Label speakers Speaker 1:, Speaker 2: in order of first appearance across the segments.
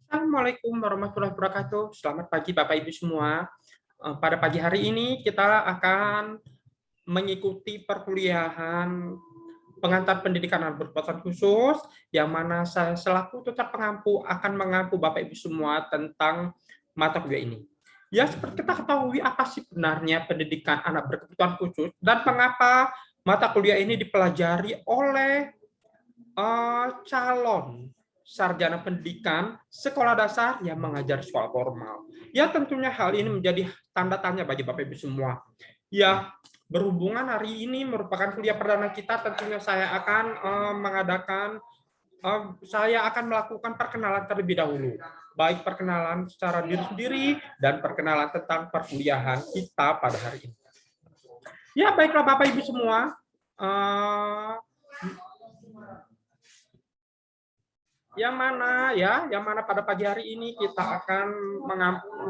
Speaker 1: Assalamualaikum warahmatullahi wabarakatuh. Selamat pagi Bapak Ibu semua. Pada pagi hari ini kita akan mengikuti perkuliahan pengantar pendidikan anak berkebutuhan khusus, yang mana saya selaku tutor pengampu akan mengampu Bapak Ibu semua tentang mata kuliah ini. Ya, seperti kita ketahui apa sih benarnya pendidikan anak berkebutuhan khusus dan mengapa mata kuliah ini dipelajari oleh calon sarjana pendidikan sekolah dasar yang mengajar sekolah formal. Ya, tentunya hal ini menjadi tanda tanya bagi Bapak Ibu semua. Ya, berhubungan hari ini merupakan kuliah perdana kita, tentunya saya akan melakukan perkenalan terlebih dahulu. Baik perkenalan secara diri sendiri dan perkenalan tentang perkuliahan kita pada hari ini. Ya, baiklah Bapak Ibu semua. Yang mana pada pagi hari ini kita akan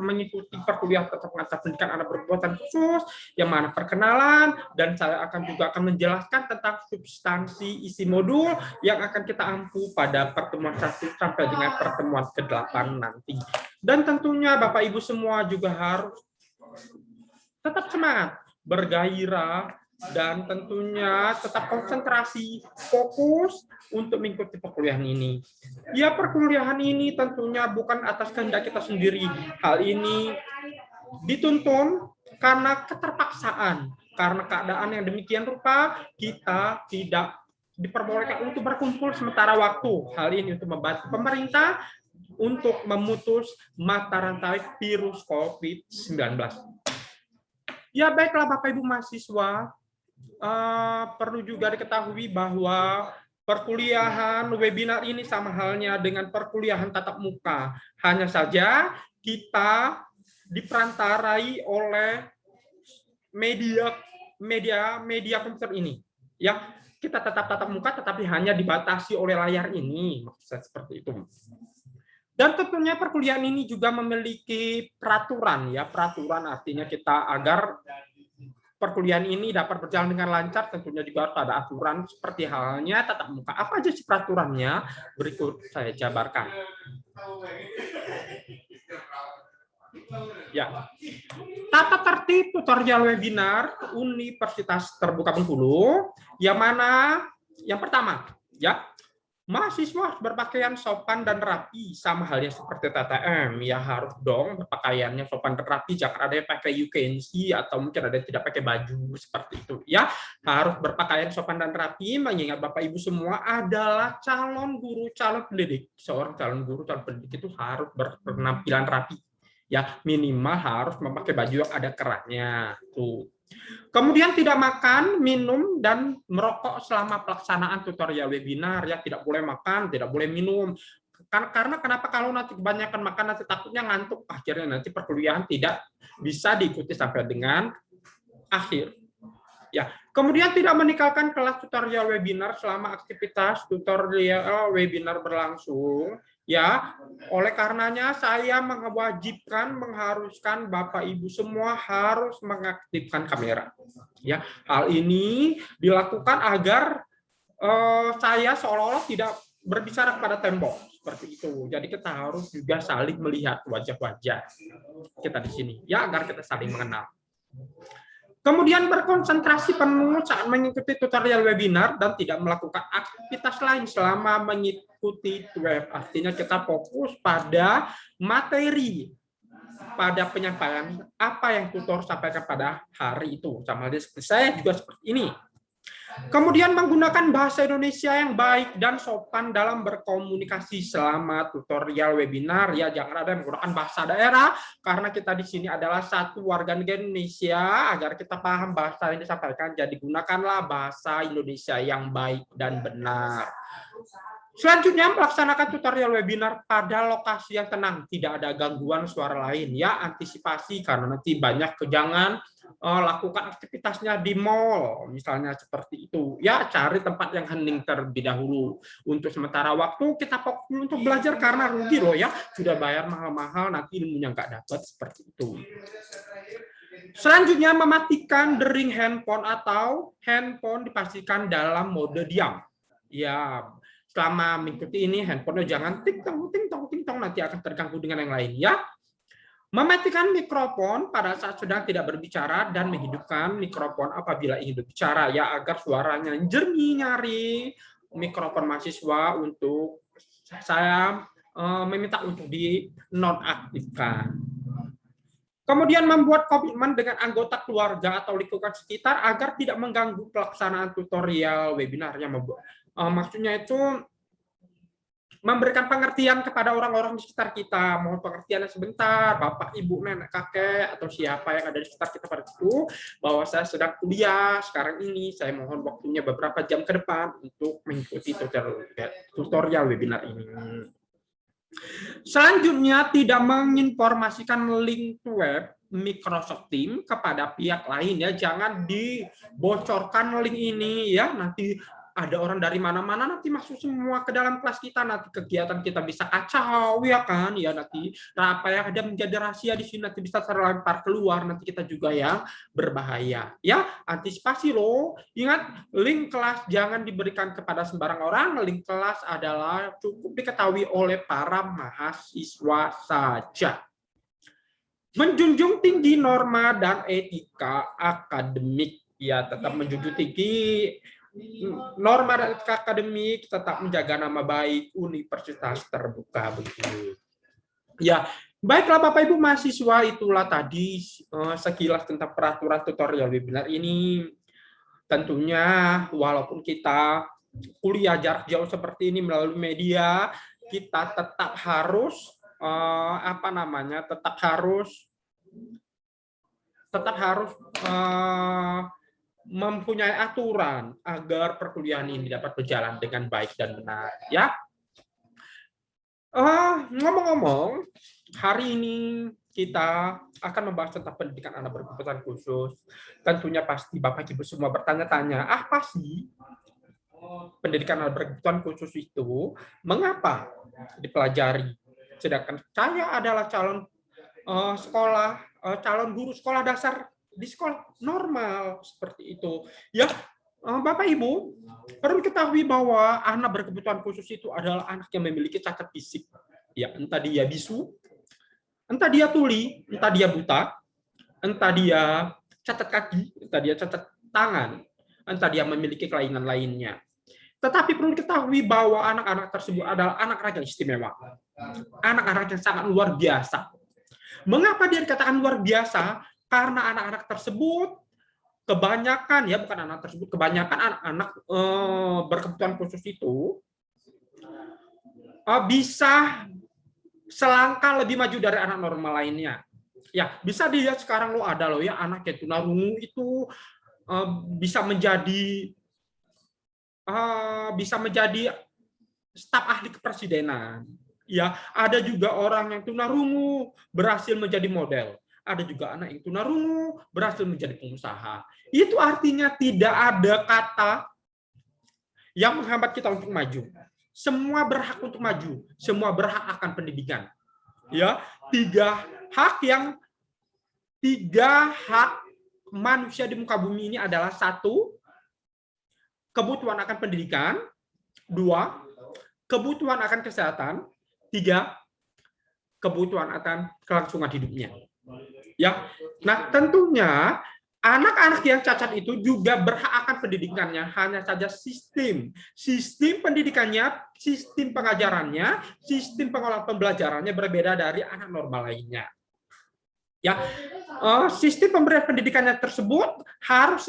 Speaker 1: mengikuti perkuliahan tetap pengantar pendidikan anak berkebutuhan khusus, yang mana perkenalan, dan saya juga akan menjelaskan tentang substansi isi modul yang akan kita ampu pada pertemuan 1 sampai dengan pertemuan ke-8 nanti. Dan tentunya Bapak Ibu semua juga harus tetap semangat, bergairah, dan tentunya tetap konsentrasi, fokus untuk mengikuti perkuliahan ini. Ya, perkuliahan ini tentunya bukan atas kehendak kita sendiri. Hal ini dituntun karena keterpaksaan, karena keadaan yang demikian rupa kita tidak diperbolehkan untuk berkumpul sementara waktu. Hal ini untuk membantu pemerintah untuk memutus mata rantai virus COVID-19. Ya, baiklah Bapak Ibu mahasiswa, perlu juga diketahui bahwa perkuliahan webinar ini sama halnya dengan perkuliahan tatap muka. Hanya saja kita diperantarai oleh media komputer ini. Ya, kita tetap tatap muka tetapi hanya dibatasi oleh layar ini, maksud seperti itu. Dan tentunya perkuliahan ini juga memiliki peraturan, ya. Peraturan artinya kita agar perkuliahan ini dapat berjalan dengan lancar, tentunya juga harus ada aturan seperti halnya tatap muka. Apa aja sih peraturannya? Berikut saya jabarkan. Ya, tata tertib tutorial webinar Universitas Terbuka Bengkulu, yang mana yang pertama, ya, mahasiswa harus berpakaian sopan dan rapi, sama halnya seperti TTM. Ya, harus dong berpakaiannya sopan dan rapi, jangan ada yang pakai UKNC atau mungkin ada yang tidak pakai baju seperti itu. Ya, harus berpakaian sopan dan rapi, mengingat Bapak Ibu semua adalah calon guru, calon pendidik. Seorang calon guru, calon pendidik itu harus berpenampilan rapi. Ya, minimal harus memakai baju yang ada kerahnya. Tuh. Kemudian tidak makan, minum, dan merokok selama pelaksanaan tutorial webinar. Ya, tidak boleh makan, tidak boleh minum. Karena kenapa? Kalau nanti kebanyakan makan, nanti takutnya ngantuk. Akhirnya nanti perkuliahan tidak bisa diikuti sampai dengan akhir. Ya, kemudian tidak meninggalkan kelas tutorial webinar selama aktivitas tutorial webinar berlangsung. Ya, oleh karenanya saya mengharuskan Bapak Ibu semua harus mengaktifkan kamera. Ya, hal ini dilakukan agar saya seolah-olah tidak berbicara kepada tembok seperti itu. Jadi kita harus juga saling melihat wajah-wajah kita di sini, ya, agar kita saling mengenal. Kemudian berkonsentrasi penuh saat mengikuti tutorial webinar dan tidak melakukan aktivitas lain selama mengikuti web. Artinya kita fokus pada materi, pada penyampaian apa yang tutor sampaikan pada hari itu. Sama halnya seperti saya juga seperti ini. Kemudian menggunakan bahasa Indonesia yang baik dan sopan dalam berkomunikasi selama tutorial webinar. Ya, jangan ada yang menggunakan bahasa daerah, karena kita di sini adalah satu warga negara Indonesia. Agar kita paham bahasa yang disampaikan, jadi gunakanlah bahasa Indonesia yang baik dan benar. Selanjutnya, melaksanakan tutorial webinar pada lokasi yang tenang, tidak ada gangguan suara lain. Ya, antisipasi karena nanti banyak jangan lakukan aktivitasnya di mall, misalnya seperti itu. Ya, cari tempat yang hening terlebih dahulu. Untuk sementara waktu kita fokus untuk belajar karena rugi loh ya, sudah bayar mahal-mahal nanti ilmunya nggak dapat seperti itu. Selanjutnya, mematikan dering handphone atau handphone dipastikan dalam mode diam. Ya, selama mengikuti ini handphonenya jangan ting tong nanti akan terganggu dengan yang lain ya. Mematikan mikrofon pada saat sedang tidak berbicara dan menghidupkan mikrofon apabila ingin berbicara ya agar suaranya jernih nyaring. Mikrofon mahasiswa untuk saya meminta untuk di nonaktifkan. Kemudian membuat komitmen dengan anggota keluarga atau lingkungan sekitar agar tidak mengganggu pelaksanaan tutorial webinar yang maksudnya itu memberikan pengertian kepada orang-orang di sekitar kita, mohon pengertiannya sebentar, bapak, ibu, nenek, kakek, atau siapa yang ada di sekitar kita pada itu, bahwa saya sedang kuliah sekarang ini, saya mohon waktunya beberapa jam ke depan untuk mengikuti tutorial webinar ini. Selanjutnya, tidak menginformasikan link web Microsoft Teams kepada pihak lain ya, jangan dibocorkan link ini ya, nanti ada orang dari mana-mana nanti masuk semua ke dalam kelas kita, nanti kegiatan kita bisa kacau ya kan ya, nanti apa yang ada menjadi rahasia di sini nanti bisa terlempar keluar, nanti kita juga yang berbahaya ya. Antisipasi loh, ingat link kelas jangan diberikan kepada sembarang orang, link kelas adalah cukup diketahui oleh para mahasiswa saja. Menjunjung tinggi norma dan etika akademik ya, tetap menjunjung tinggi norma dan etika akademik, tetap menjaga nama baik universitas terbuka begitu. Ya, baiklah Bapak Ibu mahasiswa, itulah tadi sekilas tentang peraturan tutorial webinar ini. Tentunya walaupun kita kuliah jarak jauh seperti ini melalui media, kita tetap harus tetap harus mempunyai aturan agar perkuliahan ini dapat berjalan dengan baik dan benar ya. Ngomong-ngomong, hari ini kita akan membahas tentang pendidikan anak berkebutuhan khusus. Tentunya pasti Bapak Ibu semua bertanya-tanya, apa sih pendidikan anak berkebutuhan khusus itu? Mengapa dipelajari? Sedangkan saya adalah calon guru sekolah dasar di sekolah normal seperti itu ya. Bapak Ibu perlu ketahui bahwa anak berkebutuhan khusus itu adalah anak yang memiliki cacat fisik ya, entah dia bisu, entah dia tuli, entah dia buta, entah dia cacat kaki, entah dia cacat tangan, entah dia memiliki kelainan lainnya. Tetapi perlu diketahui bahwa anak-anak tersebut adalah anak-anak yang istimewa, anak-anak yang sangat luar biasa. Mengapa dia dikatakan luar biasa? Karena anak-anak tersebut kebanyakan ya, bukan anak tersebut, kebanyakan anak-anak berkebutuhan khusus itu bisa selangkah lebih maju dari anak normal lainnya. Ya, bisa dilihat sekarang lo ada loh ya anak yang tunarungu itu bisa menjadi staf ahli kepresidenan. Ya, ada juga orang yang tunarungu berhasil menjadi model. Ada juga anak yang tunarungu berhasil menjadi pengusaha. Itu artinya tidak ada kata yang menghambat kita untuk maju. Semua berhak untuk maju, semua berhak akan pendidikan. Ya, tiga hak manusia di muka bumi ini adalah: satu, kebutuhan akan pendidikan; dua, kebutuhan akan kesehatan; tiga, kebutuhan akan kelangsungan hidupnya. Ya, nah tentunya anak-anak yang cacat itu juga berhak akan pendidikannya, hanya saja sistem pendidikannya, sistem pengajarannya, sistem pengelolaan pembelajarannya berbeda dari anak normal lainnya. Ya, sistem pemberian pendidikannya tersebut harus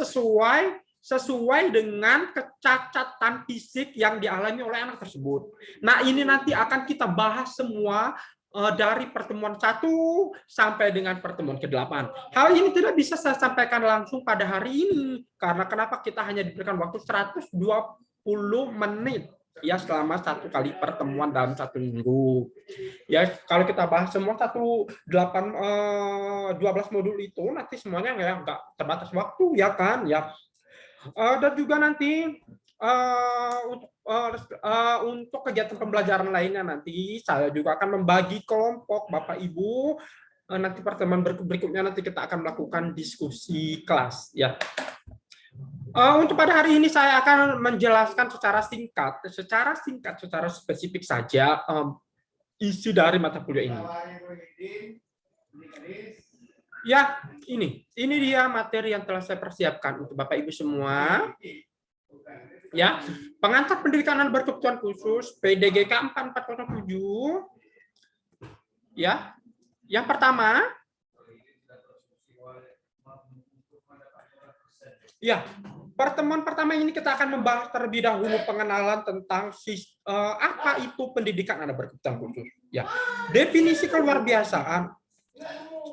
Speaker 1: sesuai dengan kecacatan fisik yang dialami oleh anak tersebut. Nah, ini nanti akan kita bahas semua dari pertemuan 1 sampai dengan pertemuan ke-8. Hal ini tidak bisa saya sampaikan langsung pada hari ini, karena kenapa kita hanya diberikan waktu 120 menit ya selama 1 kali pertemuan dalam 1 minggu. Ya, kalau kita bahas semua 12 modul itu nanti semuanya nggak terbatas waktu ya kan ya. Dan juga nanti untuk kegiatan pembelajaran lainnya nanti saya juga akan membagi kelompok Bapak Ibu. Nanti pertemuan berikutnya nanti kita akan melakukan diskusi kelas ya. Untuk pada hari ini saya akan menjelaskan secara spesifik saja isi dari mata kuliah ini. Ya, ini dia materi yang telah saya persiapkan untuk Bapak Ibu semua. Ya, pengantar pendidikan anak berkebutuhan khusus PDGK 4407. Ya, yang pertama, ya, pertemuan pertama ini kita akan membahas terlebih dahulu pengenalan tentang apa itu pendidikan anak berkebutuhan khusus. Ya, definisi keluarbiasaan.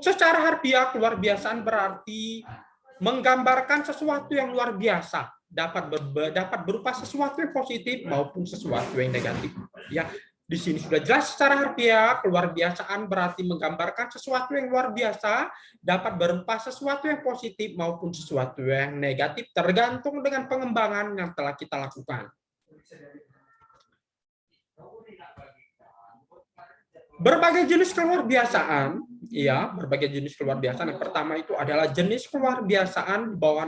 Speaker 1: Secara harfiah, keluarbiasaan berarti menggambarkan sesuatu yang luar biasa, dapat berupa sesuatu yang positif maupun sesuatu yang negatif. Ya, di sini sudah jelas secara harfiah, keluarbiasaan berarti menggambarkan sesuatu yang luar biasa, dapat berupa sesuatu yang positif maupun sesuatu yang negatif, tergantung dengan pengembangan yang telah kita lakukan. Berbagai jenis keluarbiasaan, ya, berbagai jenis keluarbiasaan. Yang pertama itu adalah jenis keluarbiasaan di bawah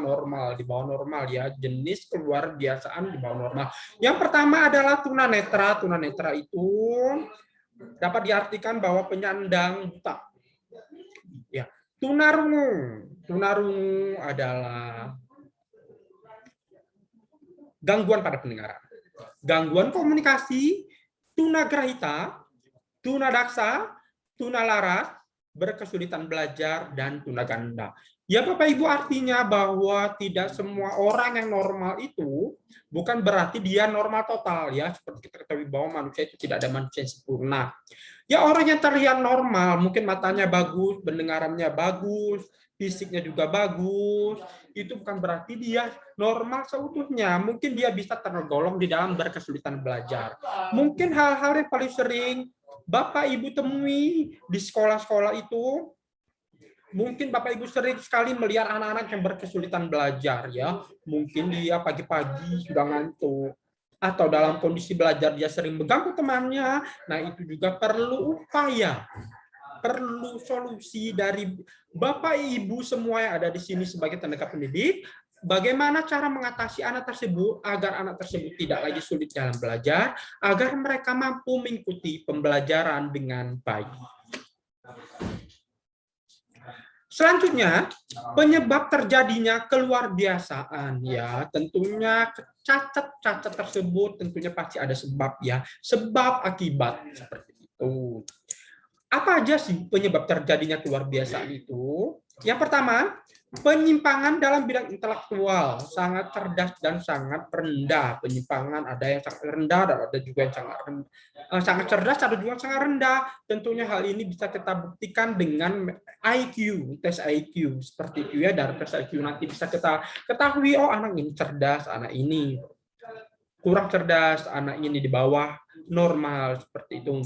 Speaker 1: normal, ya, jenis keluarbiasaan di bawah normal. Yang pertama adalah tunanetra. Tunanetra itu dapat diartikan bahwa penyandang buta. Ya, tunarungu. Tunarungu adalah gangguan pada pendengaran, gangguan komunikasi, tunagrahita, tunadaksa, tunalaras, berkesulitan belajar, dan tunaganda. Ya Bapak Ibu, artinya bahwa tidak semua orang yang normal itu bukan berarti dia normal total, ya. Seperti kita ketahui bahwa manusia itu tidak ada manusia yang sempurna. Ya, orang yang terlihat normal, mungkin matanya bagus, pendengarannya bagus, fisiknya juga bagus, itu bukan berarti dia normal seutuhnya. Mungkin dia bisa tergolong di dalam berkesulitan belajar. Mungkin hal-hal yang paling sering Bapak Ibu temui di sekolah-sekolah itu, mungkin Bapak Ibu sering sekali melihat anak-anak yang berkesulitan belajar, ya. Mungkin dia pagi-pagi sudah ngantuk, atau dalam kondisi belajar dia sering mengganggu temannya. Nah, itu juga perlu upaya, perlu solusi dari Bapak Ibu semua yang ada di sini sebagai tenaga pendidik. Bagaimana cara mengatasi anak tersebut agar anak tersebut tidak lagi sulit dalam belajar, agar mereka mampu mengikuti pembelajaran dengan baik. Selanjutnya, penyebab terjadinya keluarbiasaan, ya. Tentunya cacat-cacat tersebut tentunya pasti ada sebab, ya. Sebab akibat seperti itu. Apa aja sih penyebab terjadinya keluarbiasaan itu? Yang pertama, penyimpangan dalam bidang intelektual, sangat cerdas dan sangat rendah. Penyimpangan ada yang sangat rendah dan ada juga yang sangat cerdas, ada juga yang sangat rendah. Tentunya hal ini bisa kita buktikan dengan IQ, tes IQ seperti itu, ya. Dari tes IQ nanti bisa kita ketahui, oh anak ini cerdas, anak ini kurang cerdas, anak ini di bawah normal, seperti itu.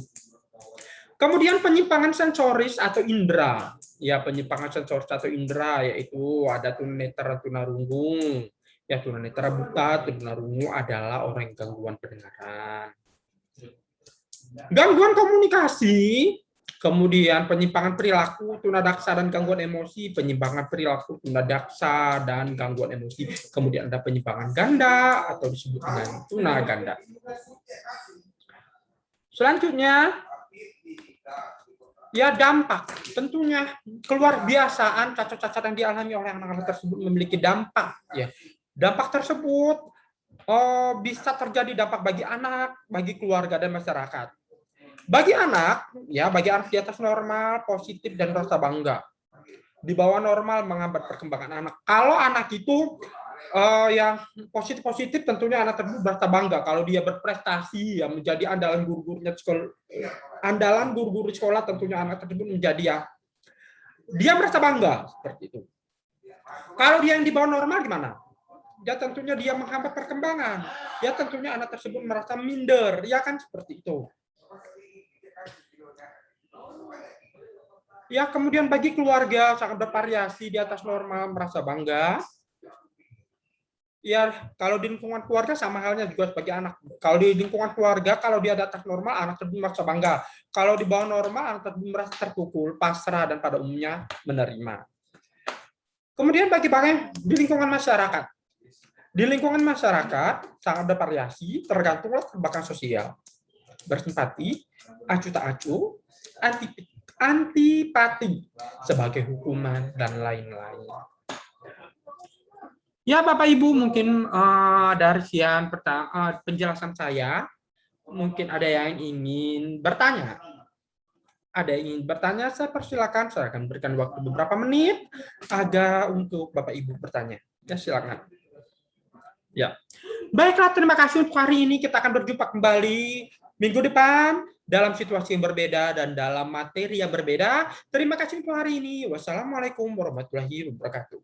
Speaker 1: Kemudian penyimpangan sensoris atau indera. Ya, penyimpangan sensoris atau indera yaitu ada tunanetra, tunarungu. Ya, tunanetra buta, tunarungu adalah orang yang gangguan pendengaran. Gangguan komunikasi, kemudian penyimpangan perilaku, tunadaksa dan gangguan emosi, penyimpangan perilaku, tunadaksa dan gangguan emosi. Kemudian ada penyimpangan ganda atau disebut dengan tunaganda. Selanjutnya, ya, dampak. Tentunya keluarbiasaan cacat-cacat yang dialami oleh anak-anak tersebut memiliki dampak, ya. Dampak tersebut bisa terjadi dampak bagi anak, bagi keluarga dan masyarakat. Bagi anak, ya, bagi anak di atas normal, positif dan rasa bangga. Di bawah normal menghambat perkembangan anak. Kalau anak itu yang positif tentunya anak tersebut merasa bangga kalau dia berprestasi, ya, menjadi andalan guru-gurunya sekolah, andalan guru-guru sekolah. Tentunya anak tersebut menjadi, ya, dia merasa bangga seperti itu. Kalau dia yang di bawah normal gimana? Ya tentunya dia menghambat perkembangan. Ya tentunya anak tersebut merasa minder, ya kan, seperti itu. Ya, kemudian bagi keluarga sangat bervariasi, di atas normal merasa bangga. Ya, kalau di lingkungan keluarga sama halnya juga sebagai anak. Kalau di lingkungan keluarga, kalau dia di atas normal, anak tersebut merasa bangga. Kalau di bawah normal, anak tersebut merasa terpukul, pasrah, dan pada umumnya menerima. Kemudian bagi di lingkungan masyarakat. Di lingkungan masyarakat sangat bervariasi tergantung latar belakang sosial. Bersimpati, acu tak acu, antipati sebagai hukuman dan lain-lain. Ya Bapak Ibu, mungkin dari sekian penjelasan saya, mungkin ada yang ingin bertanya. Ada yang ingin bertanya, saya persilakan. Saya akan berikan waktu beberapa menit agar untuk Bapak Ibu bertanya. Ya, silakan. Ya. Baiklah, terima kasih untuk hari ini. Kita akan berjumpa kembali minggu depan dalam situasi yang berbeda dan dalam materi yang berbeda. Terima kasih untuk hari ini. Wassalamualaikum warahmatullahi wabarakatuh.